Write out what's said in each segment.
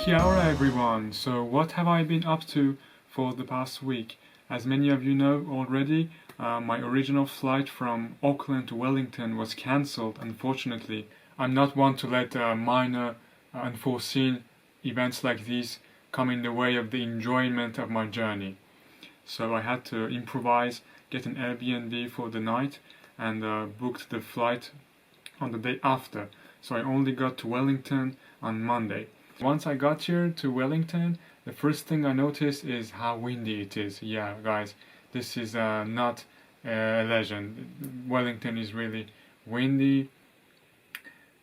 Kia ora everyone! So what have I been up to for the past week? As many of you know already, my original flight from Auckland to Wellington was cancelled, unfortunately. I'm not one to let minor unforeseen events like these come in the way of the enjoyment of my journey. So I had to improvise, get an Airbnb for the night, and booked the flight on the day after. So I only got to Wellington on Monday. Once I got here to Wellington, the first thing I noticed is how windy it is. Yeah, guys, this is not a legend. Wellington is really windy,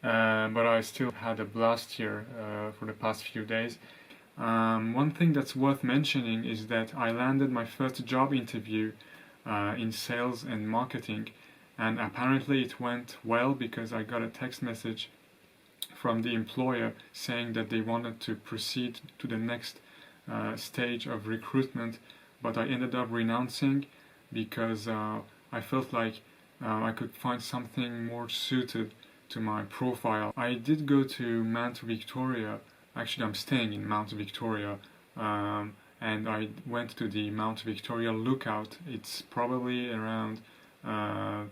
but I still had a blast here for the past few days. One thing that's worth mentioning is that I landed my first job interview in sales and marketing, and apparently it went well because I got a text message from the employer saying that they wanted to proceed to the next stage of recruitment, but I ended up renouncing because I felt like I could find something more suited to my profile. I did go to Mount Victoria. Actually, I'm staying in Mount Victoria, and I went to the Mount Victoria lookout. It's probably around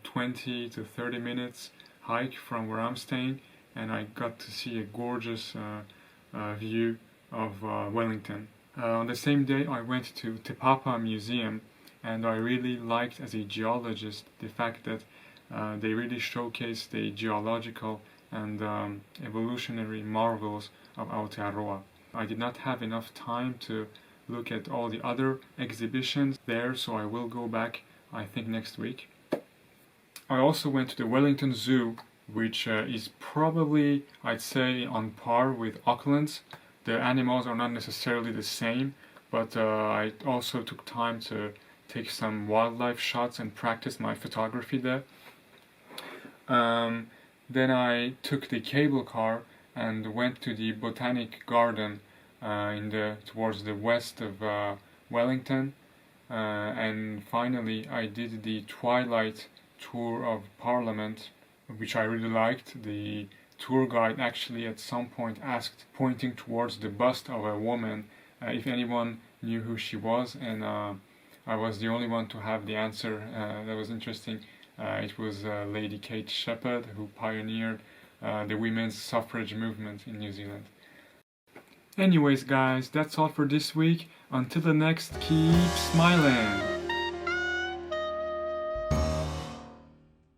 20 to 30 minutes hike from where I'm staying, and I got to see a gorgeous view of Wellington. On the same day I went to Te Papa Museum, and I really liked as a geologist the fact that they really showcase the geological and evolutionary marvels of Aotearoa. I did not have enough time to look at all the other exhibitions there, so I will go back, I think, next week. I also went to the Wellington Zoo, which is probably, I'd say, on par with Auckland's. The animals are not necessarily the same, but I also took time to take some wildlife shots and practice my photography there. Then I took the cable car and went to the Botanic Garden towards the west of Wellington, and finally I did the Twilight tour of Parliament, which I really liked. The tour guide actually at some point asked, pointing towards the bust of a woman, if anyone knew who she was, and I was the only one to have the answer. That was interesting. It was Lady Kate Shepherd, who pioneered the women's suffrage movement in New Zealand. Anyways guys, that's all for this week. Until the next, keep smiling!